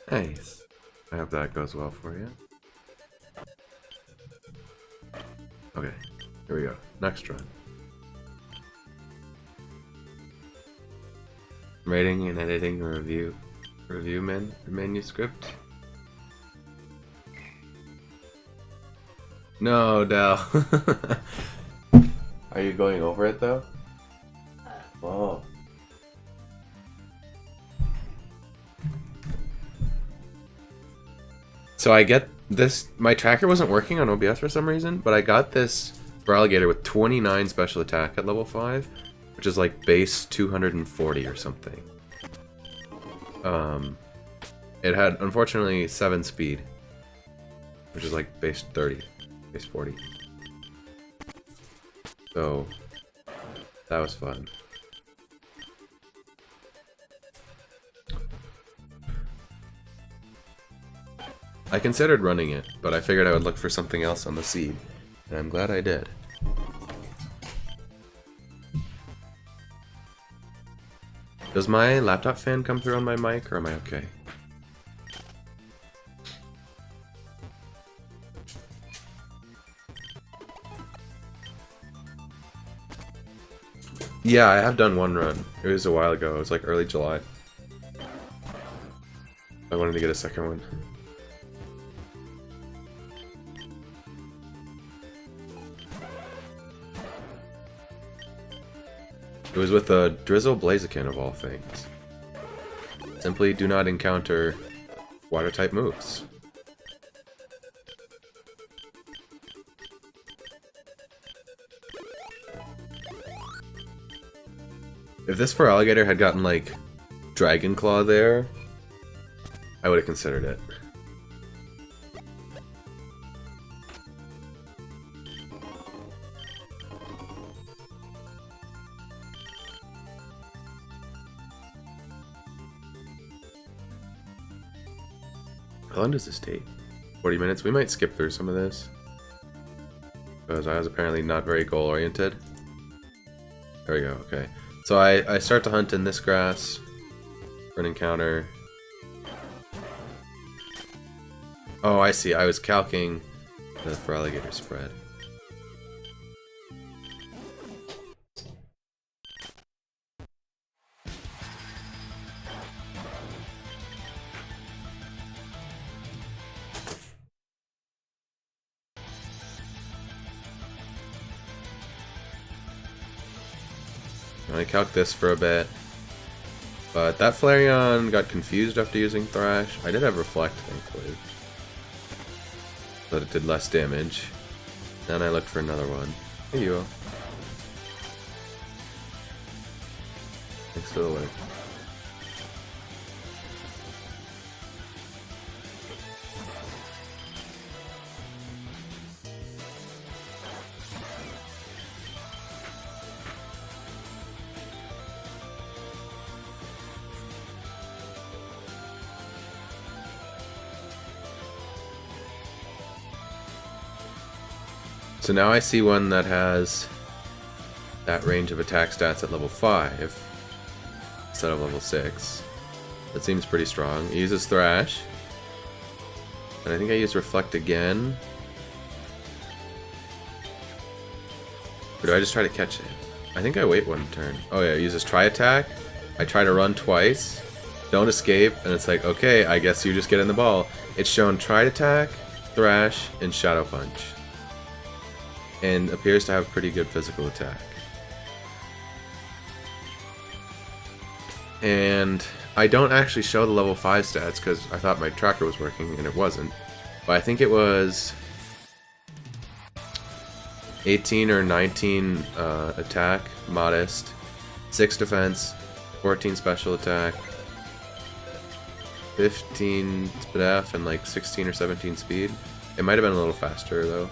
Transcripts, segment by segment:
Nice. I hope that goes well for you. Okay, here we go. Next run. Writing and editing a review manuscript. No, Dal. Are you going over it though? Oh. So I get this. My tracker wasn't working on OBS for some reason, but I got this for alligator with 29 special attack at level 5, which is like base 240 or something. It had unfortunately 7 speed, which is like base 30, base 40. So that was fun. I considered running it, but I figured I would look for something else on the seed, and I'm glad I did. Does my laptop fan come through on my mic, or am I okay? Yeah, I have done one run. It was a while ago. It was like early July. I wanted to get a second one. It was with a Drizzle Blaziken of all things. Simply do not encounter water-type moves. If this for alligator had gotten like Dragon Claw there, I would have considered it. How long does this take? 40 minutes? We might skip through some of this, because I was apparently not very goal-oriented. There we go, okay. So I start to hunt in this grass for an encounter. Oh, I see. I was calcing the for alligator spread. I calc this for a bit, but that Flareon got confused after using Thrash. I did have Reflect, thankfully, but it did less damage. Then I looked for another one. Hey, you. Thanks for the link. So now I see one that has that range of attack stats at level 5 instead of level 6. That seems pretty strong. It uses Thrash. And I think I use Reflect again. Or do I just try to catch it? I think I wait one turn. Oh yeah, it uses Tri Attack. I try to run twice. Don't escape. And it's like, okay, I guess you just get in the ball. It's shown Tri Attack, Thrash, and Shadow Punch, and appears to have pretty good physical attack. And I don't actually show the level 5 stats because I thought my tracker was working and it wasn't. But I think it was 18 or 19 attack, modest, 6 defense, 14 special attack, 15 SPDF, and like 16 or 17 speed. It might have been a little faster though.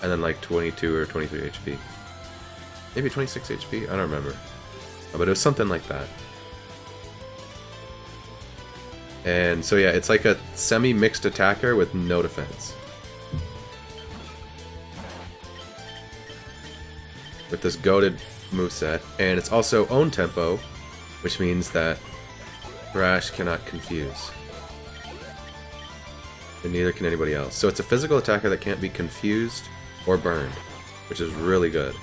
And then like 22 or 23 HP. Maybe 26 HP? I don't remember. But it was something like that. And so yeah, it's like a semi-mixed attacker with no defense. With this goated moveset. And it's also own tempo, which means that Thrash cannot confuse. And neither can anybody else. So it's a physical attacker that can't be confused or burned, which is really good.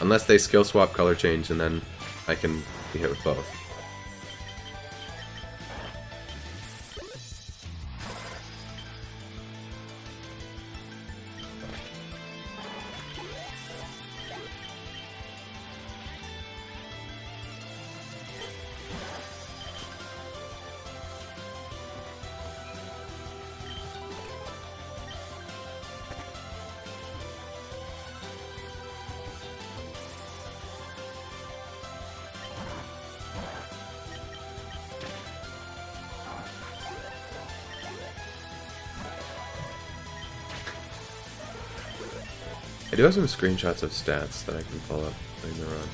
Unless they skill swap color change, and then I can be hit with both. I do have some screenshots of stats that I can pull up during the run.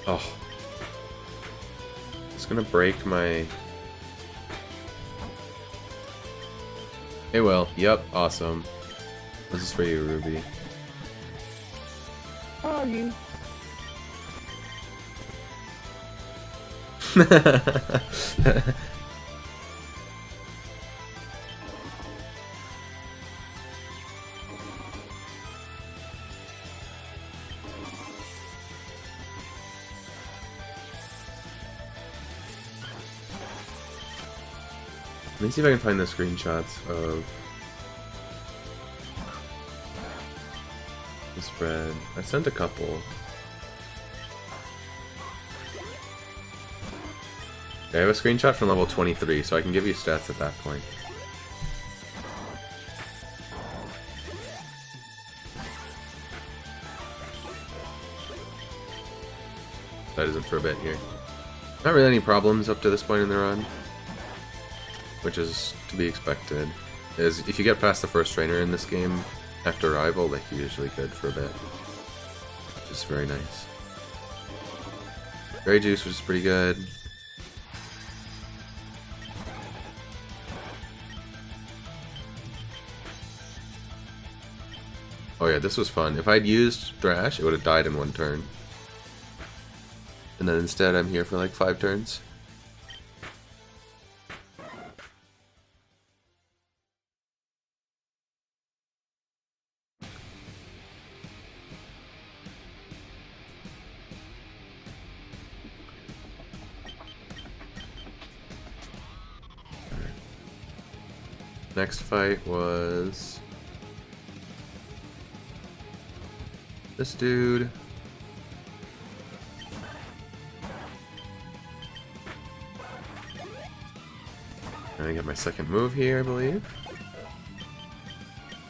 Oh. It's gonna break my... It will. Yep, awesome. This is for you, Ruby. Oh, you. Let me see if I can find the screenshots of the spread. I sent a couple. Okay, I have a screenshot from level 23, so I can give you stats at that point. That isn't for a bit here. Not really any problems up to this point in the run, which is to be expected. Is if you get past the first trainer in this game after Arrival, like, you're usually good for a bit, which is very nice. Berry Juice, which is pretty good. Oh yeah, this was fun. If I'd used Thrash, it would have died in one turn. And then instead I'm here for like 5 turns. Next fight was this dude. I'm gonna get my second move here, I believe.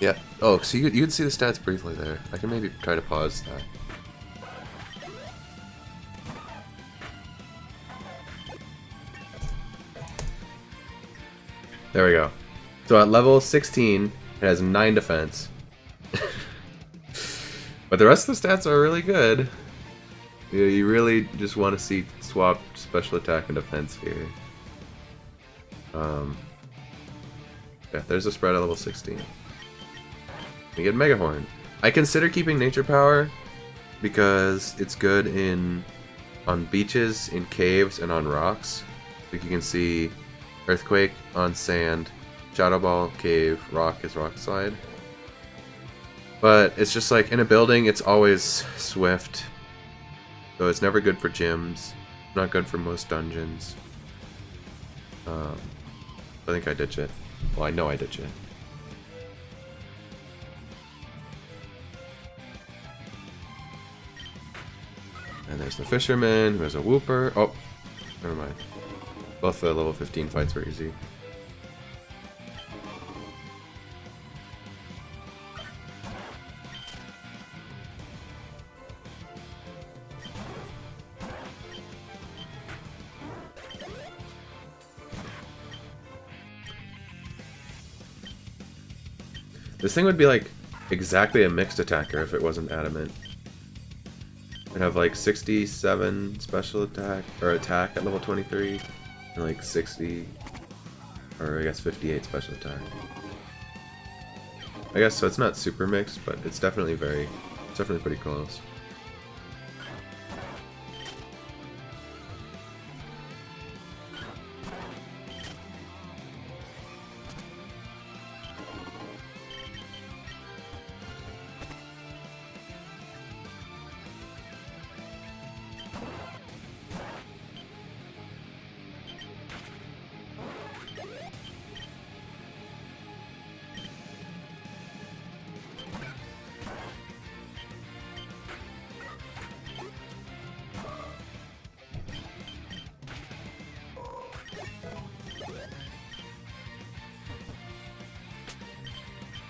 Yeah. Oh, so you can see the stats briefly there. I can maybe try to pause that. There we go. So at level 16, it has 9 defense. But the rest of the stats are really good. You really just want to see swap special attack and defense here. Yeah, there's a spread at level 16. We get Mega Horn. I consider keeping Nature Power because it's good on beaches, in caves, and on rocks. Like you can see Earthquake on sand, Shadow Ball, cave, rock is rock slide. But it's just like in a building, it's always swift. So it's never good for gyms. Not good for most dungeons. I think I ditch it. Well, I know I ditch it. And there's the Fisherman, who has a Whooper. Oh, never mind. Both the level 15 fights were easy. This thing would be like exactly a mixed attacker if it wasn't adamant. It'd have like 67 special attack, or attack at level 23, and like 60, or I guess 58 special attack. I guess so it's not super mixed, but it's definitely pretty close.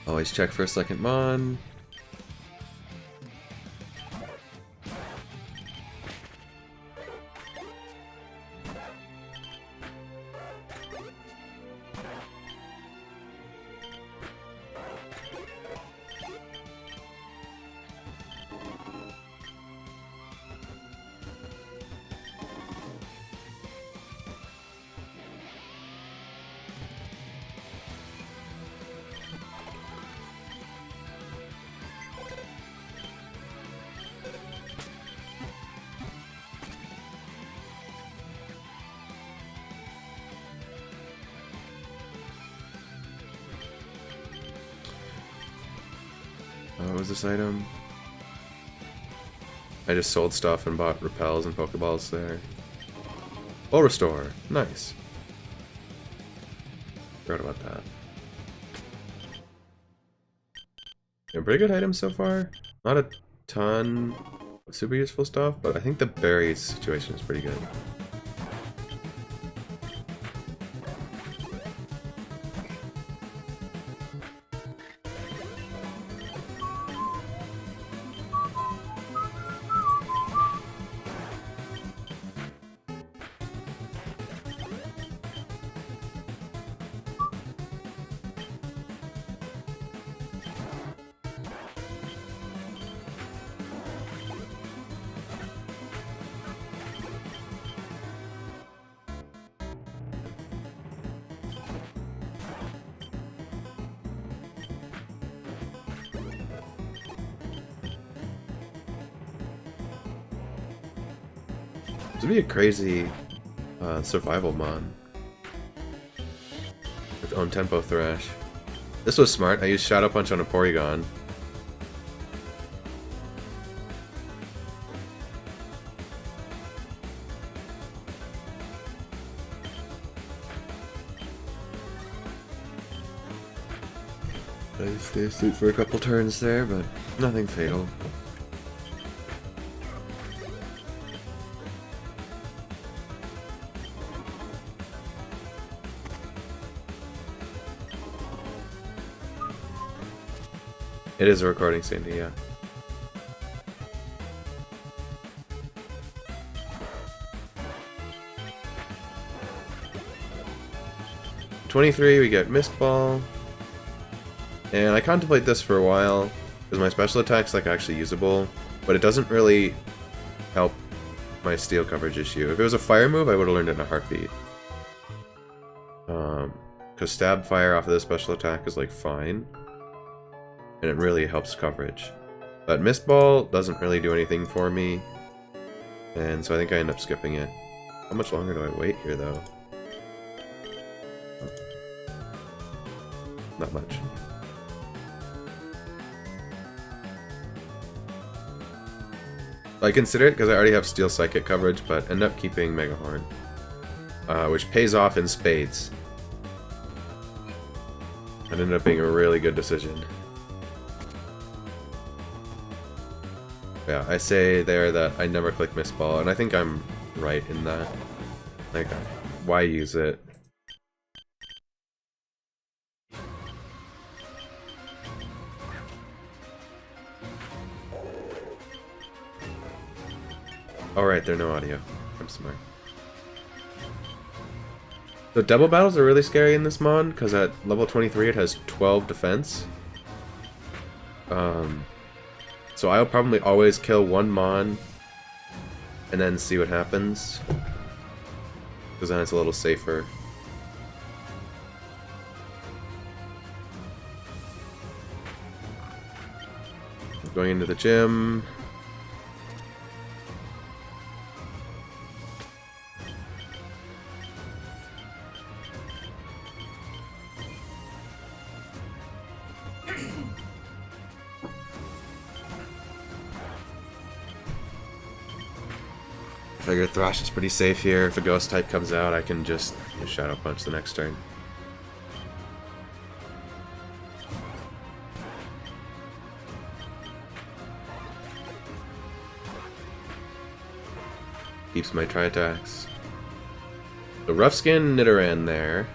Always check for a second mon. What was this item? I just sold stuff and bought repels and Pokeballs there. Full restore. Nice. Forgot about that. Yeah, pretty good items so far. Not a ton of super useful stuff, but I think the berries situation is pretty good. This would be a crazy survival mod with own tempo thrash. This was smart. I used Shadow Punch on a Porygon. I stay asleep for a couple turns there, but nothing fatal. It is a recording, Sandy, yeah. '23, we get Mist Ball. And I contemplate this for a while, because my special attack's like actually usable, but it doesn't really help my steel coverage issue. If it was a fire move, I would have learned it in a heartbeat. Because stab fire off of this special attack is like fine. And it really helps coverage. But Mist Ball doesn't really do anything for me, and so I think I end up skipping it. How much longer do I wait here, though? Oh. Not much. I consider it because I already have Steel Psychic coverage, but end up keeping Mega Horn, which pays off in spades. It ended up being a really good decision. Yeah, I say there that I never click Mist Ball, and I think I'm right in that. Like, why use it? Alright, there are no audio. I'm smart. The double battles are really scary in this mod, because at level 23 it has 12 defense. So I'll probably always kill one Mon and then see what happens. Because then it's a little safer. Going into the gym. Figure Thrash is pretty safe here. If a ghost type comes out, I can just Shadow Punch the next turn. Keeps my tri-attacks. The Rough Skin Nidoran there.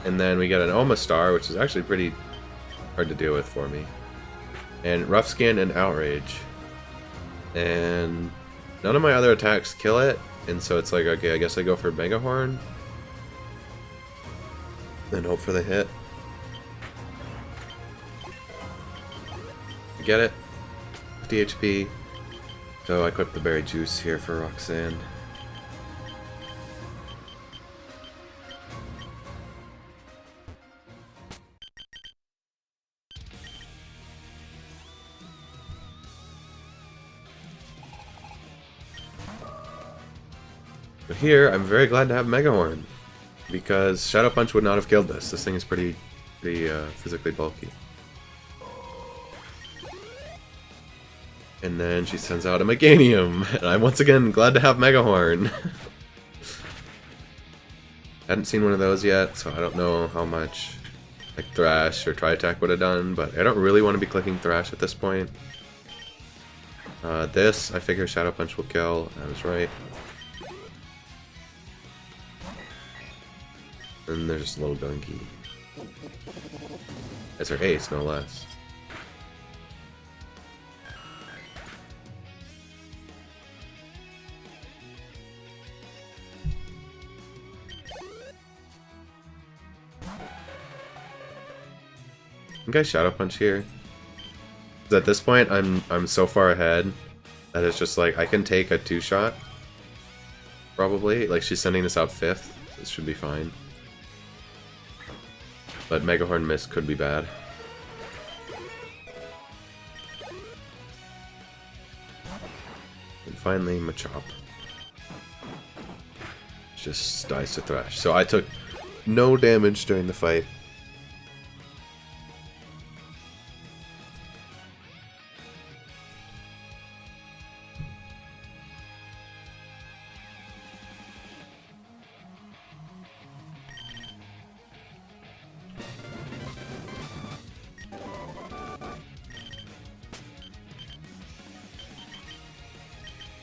And then we get an Omastar, which is actually pretty hard to deal with for me. And Rough Skin and Outrage. And none of my other attacks kill it, and so it's like, okay, I guess I go for Mega Horn. And hope for the hit. Get it. 50 HP. So I equip the Berry Juice here for Roxanne. But here, I'm very glad to have Mega Horn, because Shadow Punch would not have killed this. This thing is pretty physically bulky. And then she sends out a Meganium, and I'm once again glad to have Mega Horn. Hadn't seen one of those yet, so I don't know how much like Thrash or Tri-Attack would have done, but I don't really want to be clicking Thrash at this point. This, I figure Shadow Punch will kill. I was right. And there's just a little Gunky. It's her ace, no less. I think I Shadow Punch here. 'Cause at this point, I'm so far ahead that it's just like I can take a 2-shot. Probably. Like, she's sending this out 5th. So this should be fine. But Mega Horn miss could be bad. And finally, Machop. Just dies to Thrash. So I took no damage during the fight.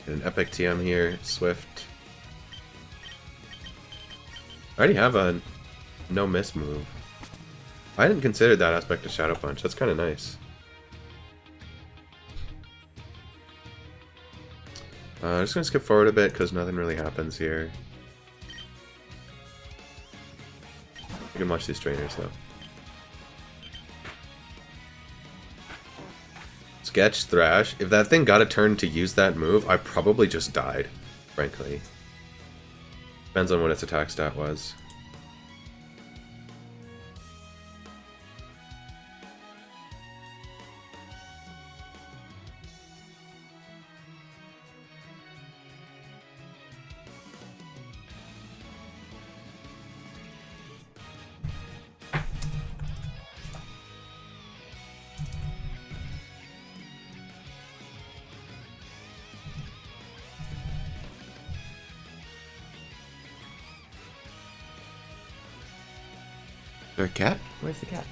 An epic TM here, Swift. I already have a no miss move. I didn't consider that aspect of Shadow Punch. That's kind of nice. I'm just gonna skip forward a bit because nothing really happens here. You can watch these trainers though. Sketch, Thrash. If that thing got a turn to use that move, I probably just died, frankly. Depends on what its attack stat was. Is there a cat? Where's the cat?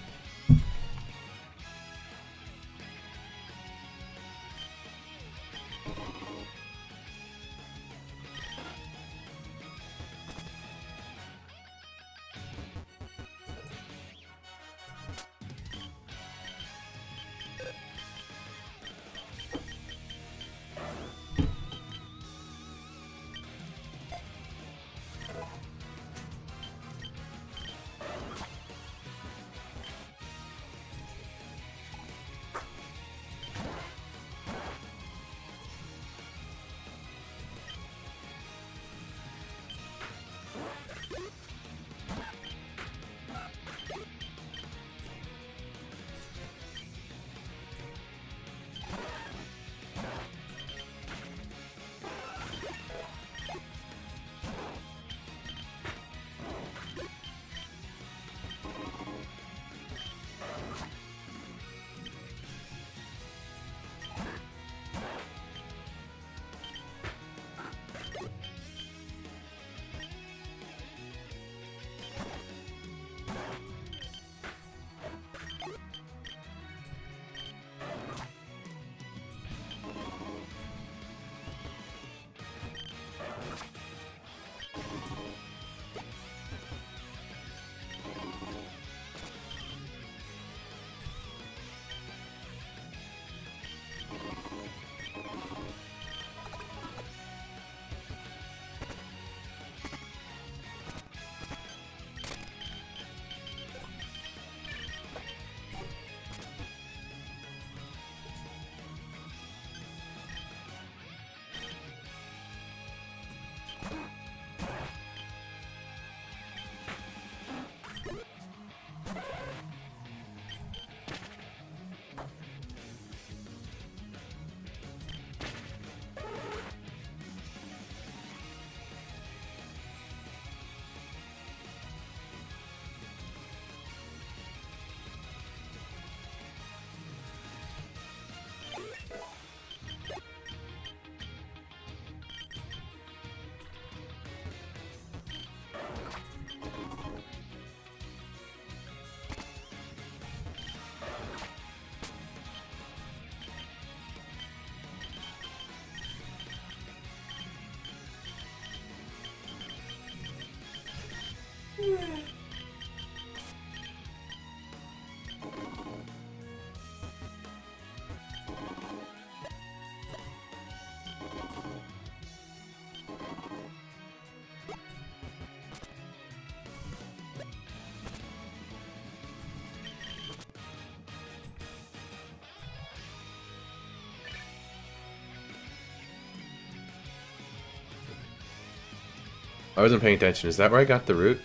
I wasn't paying attention. Is that where I got the root?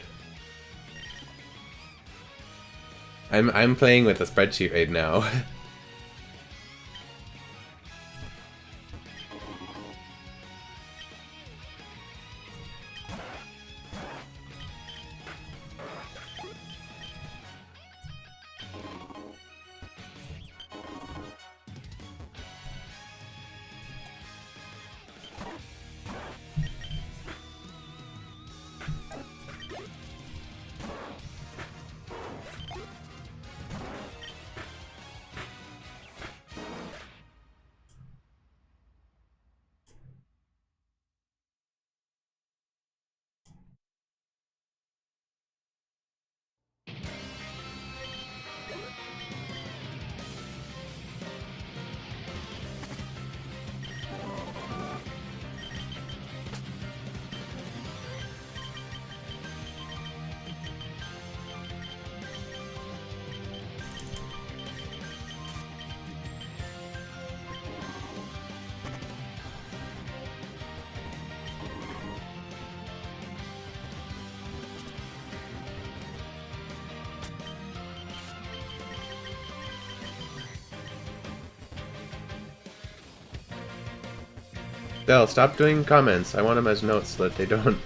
I'm playing with a spreadsheet right now. Del, stop doing comments. I want them as notes so that they don't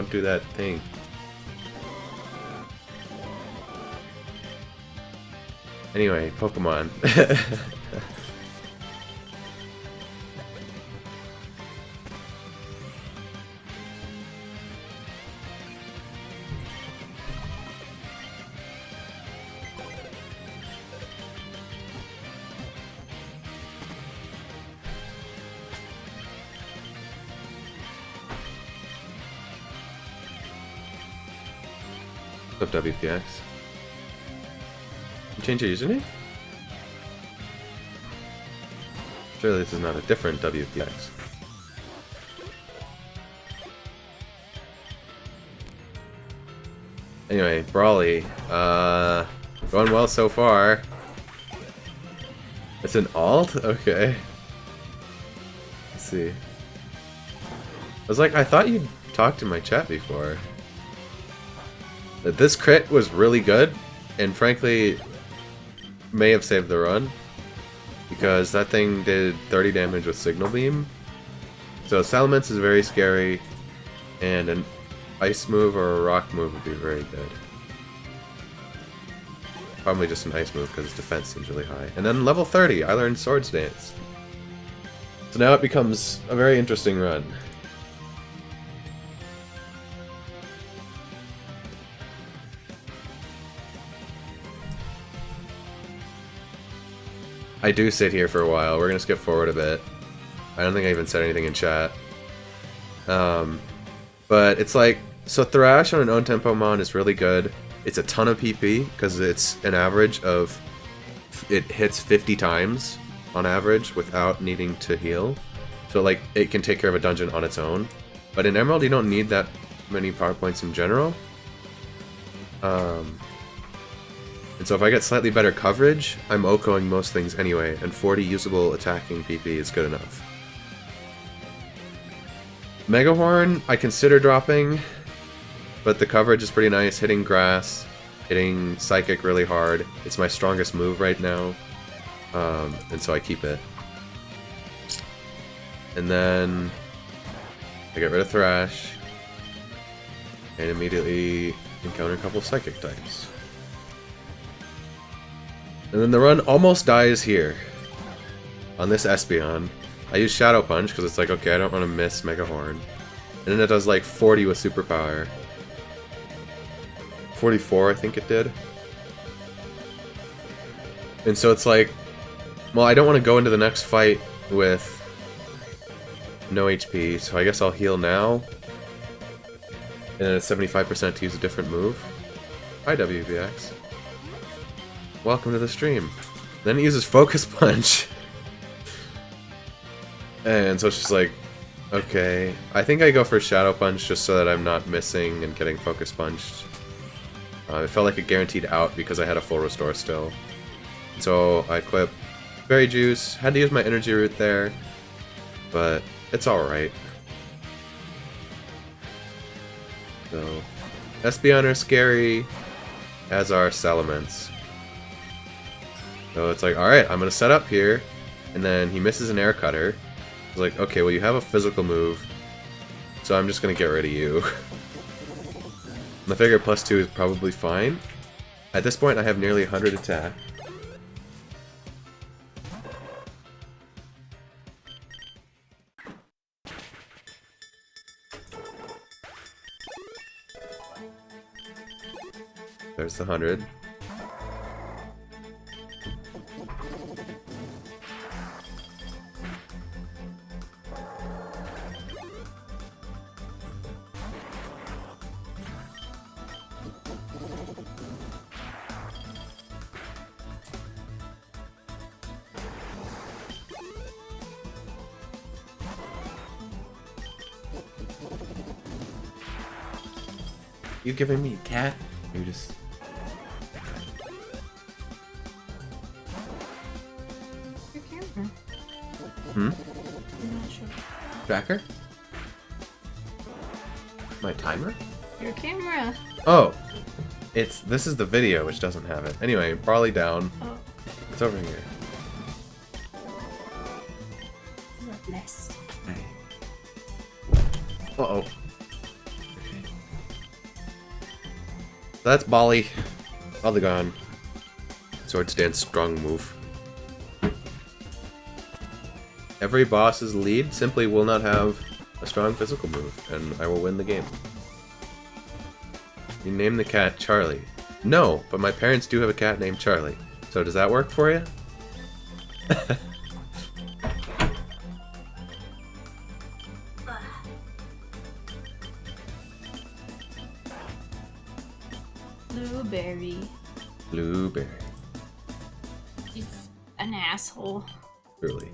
do that thing. Anyway, Pokemon. What's up, WPX? You change your username? Surely this is not a different WPX. Anyway, Brawly. Going well so far. It's an alt? Okay. Let's see. I was like, I thought you'd talked in my chat before. This crit was really good, and frankly, may have saved the run. Because that thing did 30 damage with Signal Beam. So Salamence is very scary, and an ice move or a rock move would be very good. Probably just an ice move because its defense seems really high. And then level 30, I learned Swords Dance. So now it becomes a very interesting run. I do sit here for a while. We're gonna skip forward a bit. I don't think I even said anything in chat. But it's like, so Thrash on an own tempo mon is really good. It's a ton of PP because it's an average of, it hits 50 times on average without needing to heal. So like it can take care of a dungeon on its own. But in Emerald you don't need that many power points in general. And so if I get slightly better coverage, I'm OHKOing most things anyway, and 40 usable attacking PP is good enough. Megahorn, I consider dropping, but the coverage is pretty nice, hitting grass, hitting Psychic really hard. It's my strongest move right now, and so I keep it. And then I get rid of Thrash, and immediately encounter a couple Psychic types. And then the run almost dies here. On this Espeon. I use Shadow Punch because it's like, okay, I don't want to miss Megahorn. And then it does like 40 with Superpower. 44, I think it did. And so it's like, well, I don't want to go into the next fight with no HP, so I guess I'll heal now. And then it's 75% to use a different move. Hi, WBX. Welcome to the stream. Then it uses Focus Punch. And so it's just like, okay. I think I go for Shadow Punch just so that I'm not missing and getting Focus Punched. It felt like a guaranteed out because I had a full restore still. So I equip Berry Juice. Had to use my Energy Root there. But it's alright. So, Espeon are scary, as are Salamence. So it's like, alright, I'm gonna set up here, and then he misses an air cutter. It's like, okay, well you have a physical move, so I'm just gonna get rid of you. And I figure +2 is probably fine. At this point I have nearly 100 attack. There's the 100. You giving me a cat? You just... Your camera. Hmm? I'm not sure. Tracker? My timer? Your camera. Oh! This is the video, which doesn't have it. Anyway, Barley down. Oh, It's over here. you're blessed. Uh-oh. That's Bali. Bali gone. Sword Stance strong move. Every boss's lead simply will not have a strong physical move, and I will win the game. You name the cat Charlie. No, but my parents do have a cat named Charlie. So does that work for you? Blueberry. Blueberry. It's an asshole. Truly.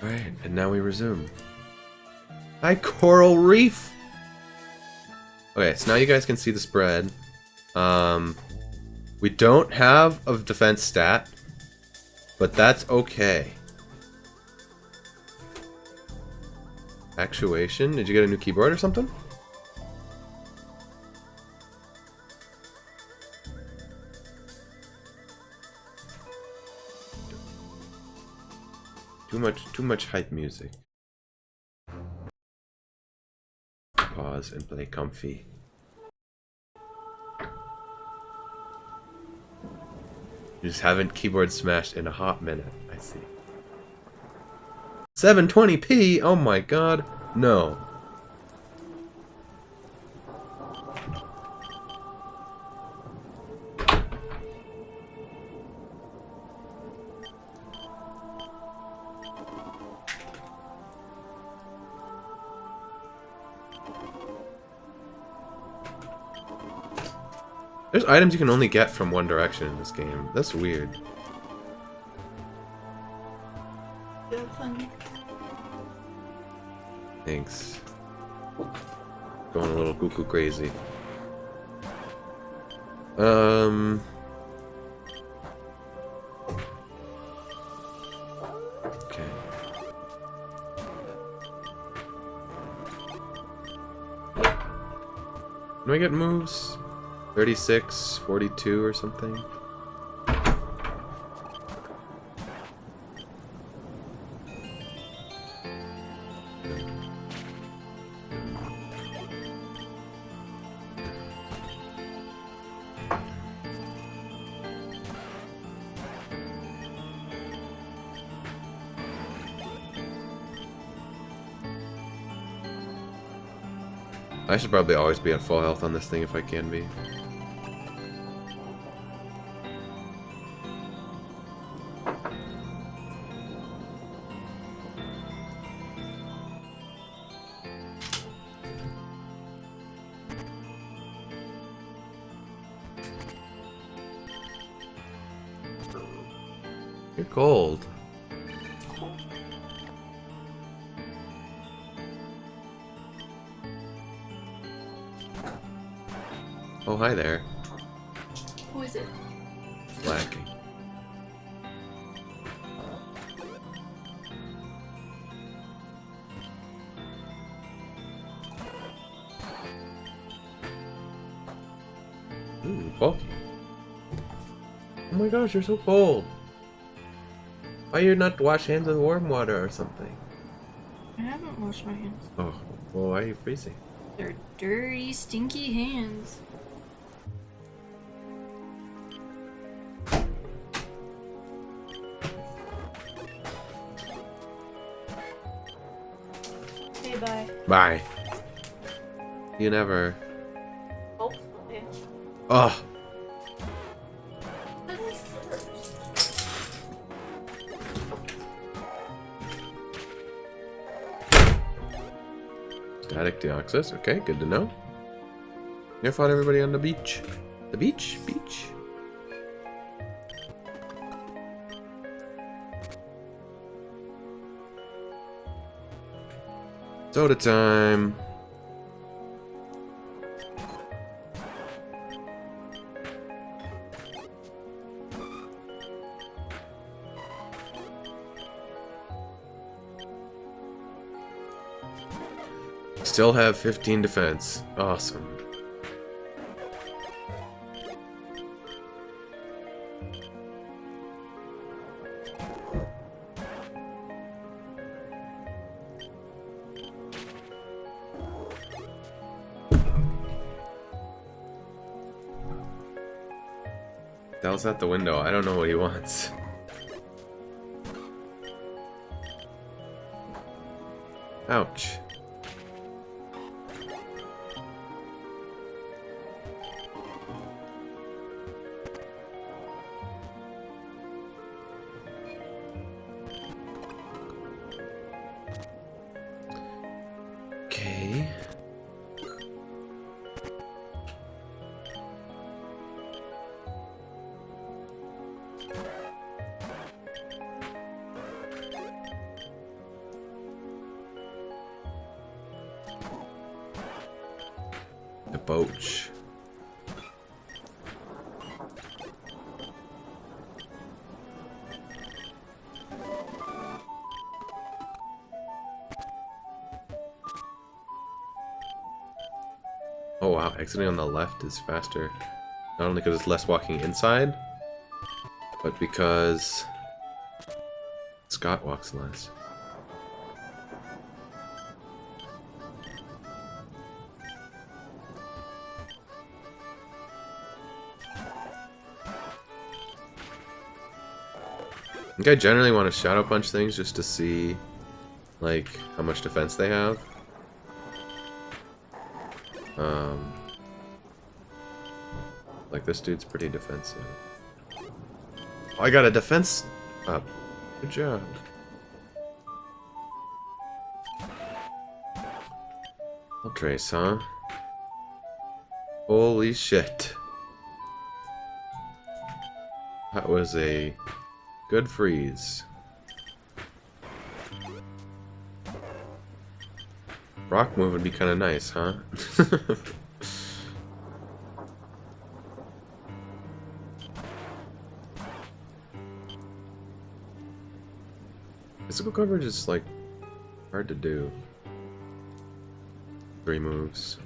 Alright, and now we resume. Hi, Coral Reef! Okay, so now you guys can see the spread. We don't have a defense stat, but that's okay. Actuation? Did you get a new keyboard or something? Too much hype music. Pause and play comfy. You just haven't keyboard smashed in a hot minute, I see. 720p? Oh my god. No. There's items you can only get from one direction in this game. That's weird. Feel funny. Thanks. Going a little cuckoo crazy. Okay. Do I get moves? 36, 42 or something? I should probably always be at full health on this thing if I can be. You're cold. Oh, hi there. Who is it? Lacking. bulky. Oh my gosh, you're so cold. Why you not wash hands with warm water or something? I haven't washed my hands. Oh, well, why are you freezing? They're dirty, stinky hands. Okay, bye. Bye. You never. Hopefully. Oh. Static Deoxys. Okay, good to know. I fought everybody on the beach. The beach? Beach. Soda time. Still have 15 defense. Awesome. Dell's at the window. I don't know what he wants. Ouch. Okay. The boach. Oh wow, exiting on the left is faster. Not only because it's less walking inside, but because Scott walks less. I think I generally want to shadow punch things just to see, like, how much defense they have. Like this dude's pretty defensive. Oh, I got a defense up. Good job. I'll trace, huh? Holy shit. That was a good freeze. Rock move would be kind of nice, huh? Physical coverage is, like, hard to do. 3 moves.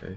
Okay.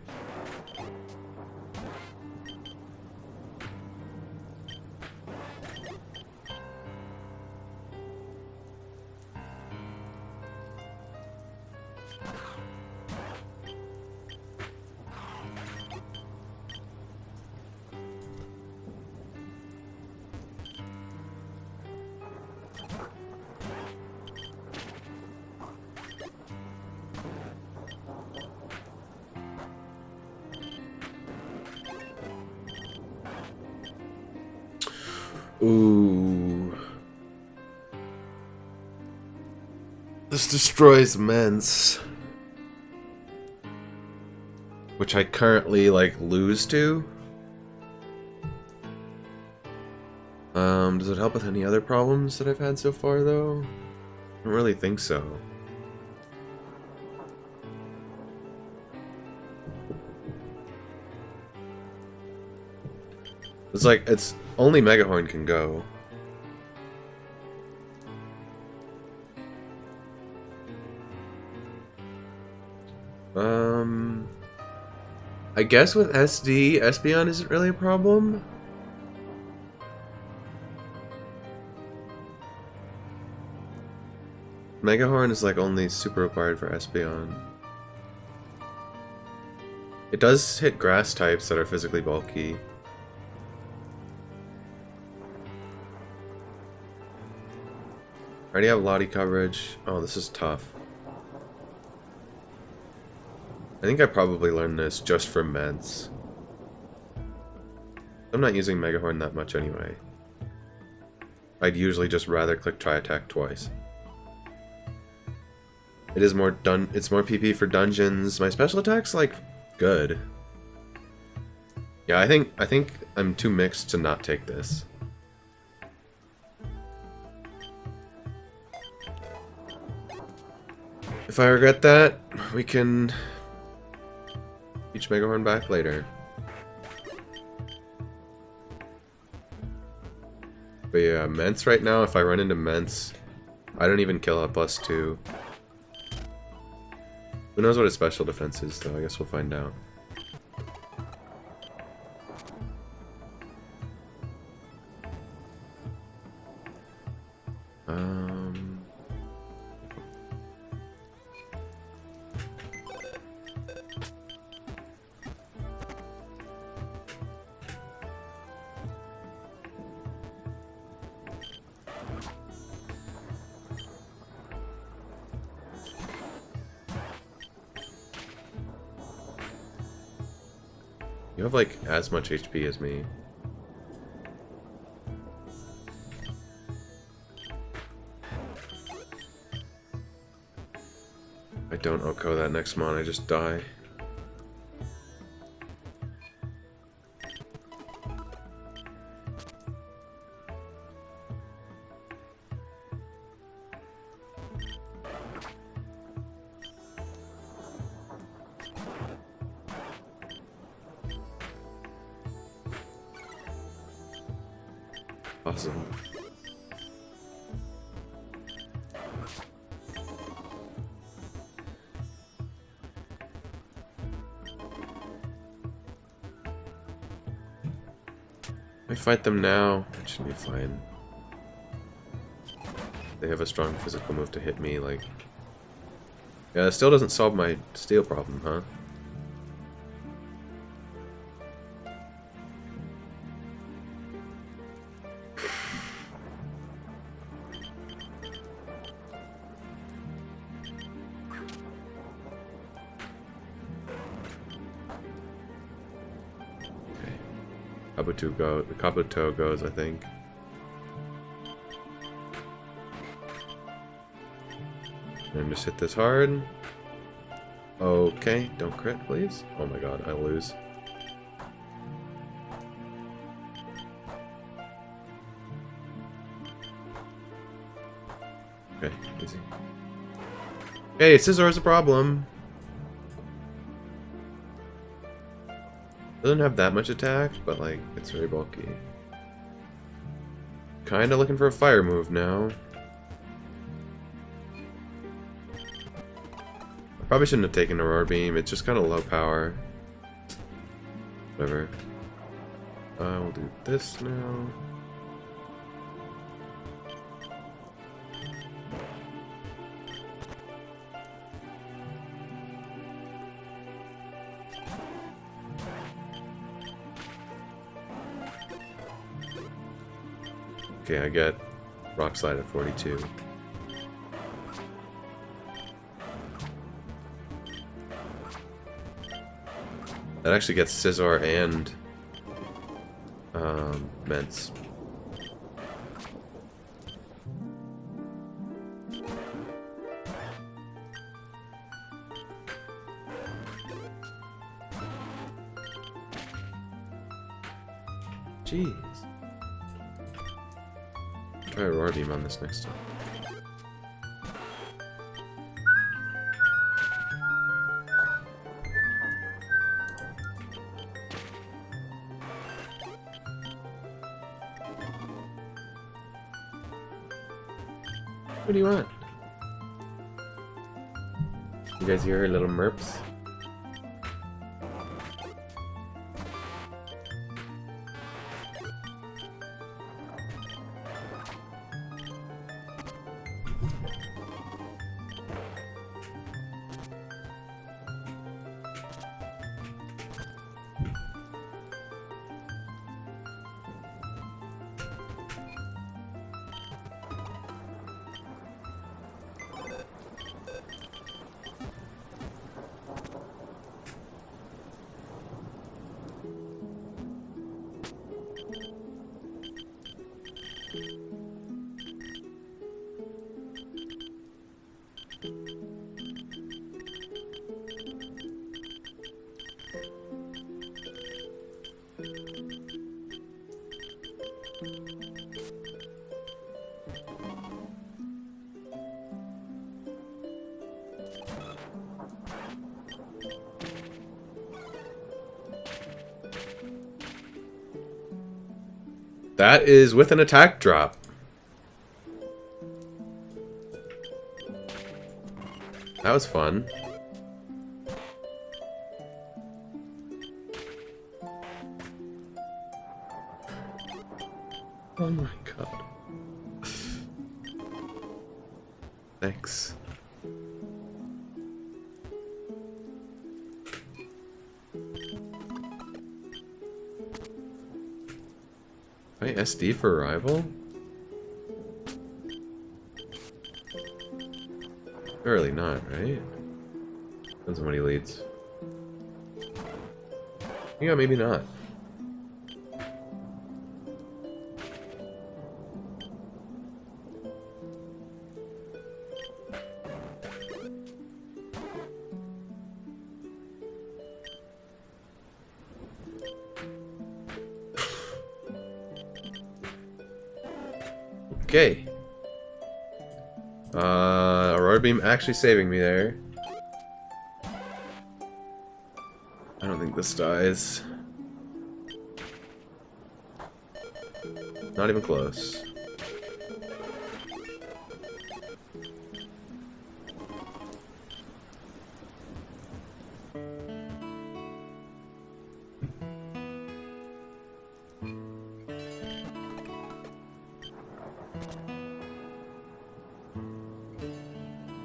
Ooh. This destroys Mence. Which I currently, like, lose to. Does it help with any other problems that I've had so far, though? I don't really think so. It's like, it's only Megahorn can go. I guess with SD, Espeon isn't really a problem. Mega Horn is like only super required for Espeon. It does hit grass types that are physically bulky. I already have Lottie coverage. Oh, this is tough. I think I probably learned this just for meds. I'm not using Mega Horn that much anyway. I'd usually just rather click Tri Attack twice. It is more it's more PP for dungeons. My special attack's like good. Yeah, I think I'm too mixed to not take this. If I regret that, we can teach Mega Horn back later. But yeah, Mence right now, if I run into Mence, I don't even kill at +2. Who knows what his special defense is, though? I guess we'll find out. You have like as much HP as me. I don't OHKO that next mon, I just die. Awesome. I fight them now. It should be fine. They have a strong physical move to hit me, like... Yeah, it still doesn't solve my steel problem, huh? Kabuto goes, I think. And just hit this hard. Okay, don't crit, please. Oh my god, I lose. Okay, easy. Hey, Scizor's a problem. Doesn't have that much attack, but like, it's very bulky. Kinda looking for a fire move now. I probably shouldn't have taken Aurora Beam, it's just kinda low power. Whatever. We'll do this now. Okay, I get Rock Slide at 42. That actually gets Scizor and Mence. Jeez. Try Aurora Beam on this next time. What do you want? You guys hear her little merps? That is with an attack drop. That was fun. Oh my god. Thanks. Wait, SD for rival? Surely not, right? Depends on what he leads. Yeah, maybe not. Okay. Aurora Beam actually saving me there. I don't think this dies. Not even close.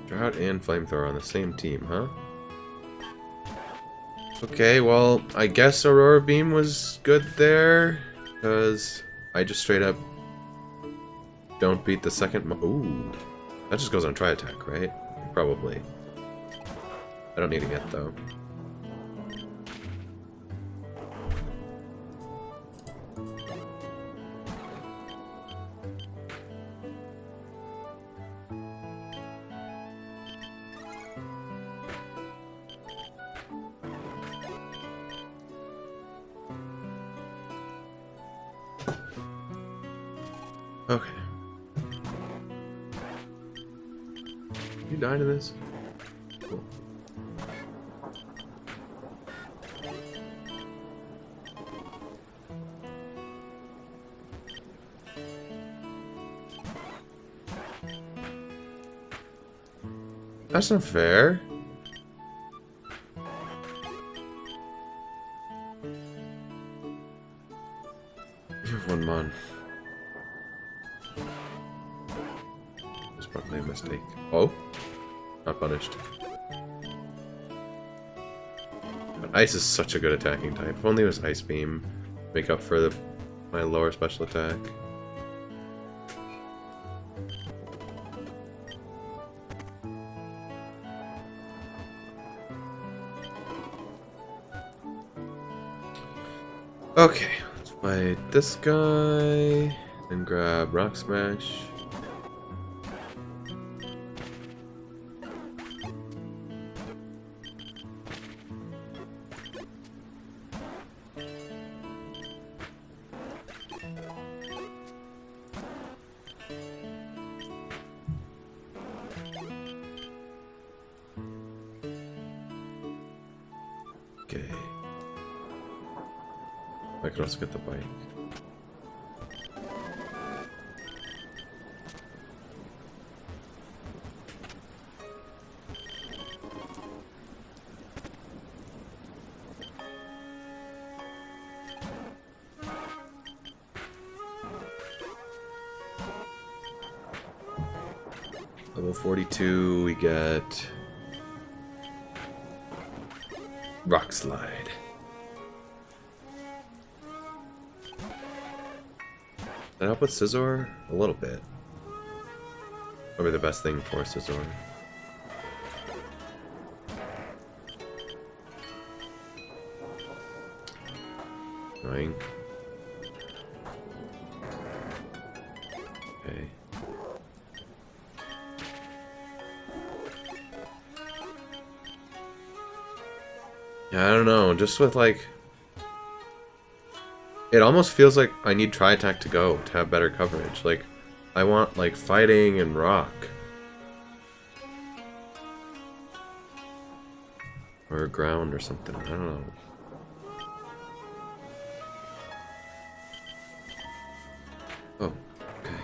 Drought and Flamethrower on the same team, huh? Okay, well, I guess Aurora Beam was good there, because I just straight up don't beat the second ooh. That just goes on Tri-Attack, right? Probably. I don't need to get, though. Okay. You died in this? Cool. That's not fair. You have one mon. It's probably a mistake. Oh? Not punished. But Ice is such a good attacking type. If only it was Ice Beam. Make up for my lower special attack. Okay, let's fight this guy and grab Rock Smash. Okay. I could also get the bike. Level 42, we get Rock Slide. That help with Scizor? A little bit. Probably the best thing for Scizor. Annoying. Okay. Yeah, I don't know. Just with like... It almost feels like I need Tri-Attack to go to have better coverage. Like, I want, like, fighting and rock. Or ground or something, I don't know. Oh, okay.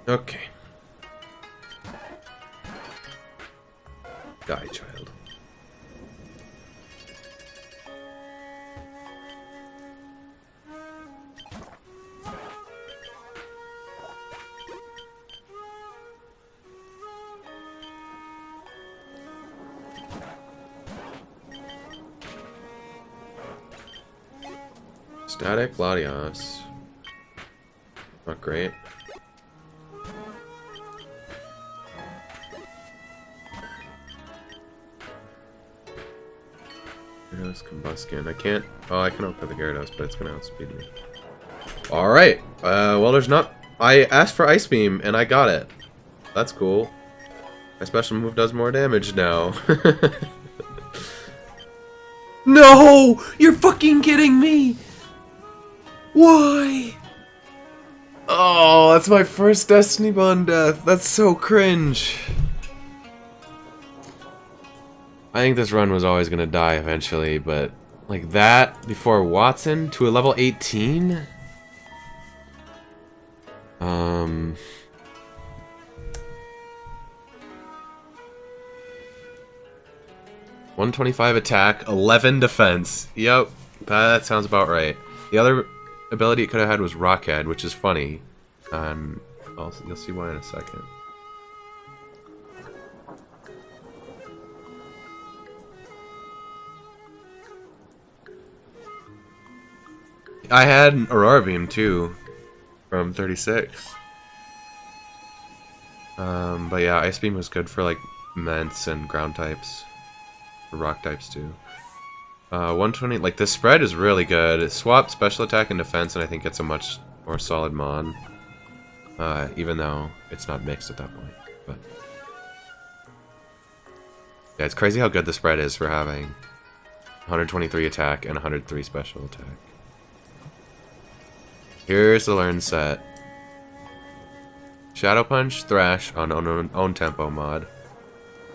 Okay. Die, child. Static Latios. Not great. Gyarados Combustion. I can't. Oh, I can output the Gyarados, but it's gonna outspeed me. Alright. Well, there's not. I asked for Ice Beam, and I got it. That's cool. My special move does more damage now. No! You're fucking kidding me! Why? Oh, that's my first Destiny Bond death. That's so cringe. I think this run was always gonna die eventually, but like that before Watson to a level 18? 125 attack, 11 defense. Yep, that sounds about right. The other ability it could have had was Rockhead, which is funny. You'll see why in a second. I had an Aurora Beam too, from 36. But yeah, Ice Beam was good for like Ments and ground types. For rock types too. 120, like this spread is really good. It swaps special attack and defense, and I think it's a much more solid mon. Even though it's not mixed at that point. But yeah, it's crazy how good the spread is for having 123 attack and 103 special attack. Here's the learn set. Shadow Punch, Thrash on own tempo mod.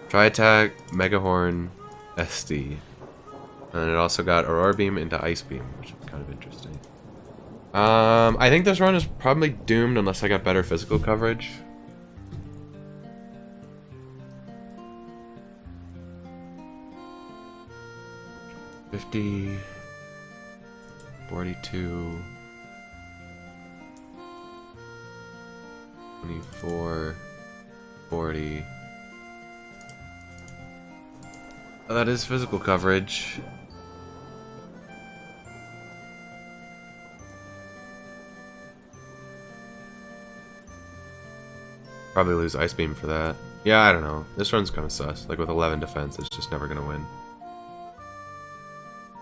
Tri-Attack, Mega Horn, SD. And it also got Aurora Beam into Ice Beam, which is kind of interesting. I think this run is probably doomed unless I got better physical coverage. $50, 42, 24, 40. Oh, that is physical coverage. Probably lose Ice Beam for that. Yeah, I don't know. This run's kind of sus. Like with 11 defense, it's just never gonna win.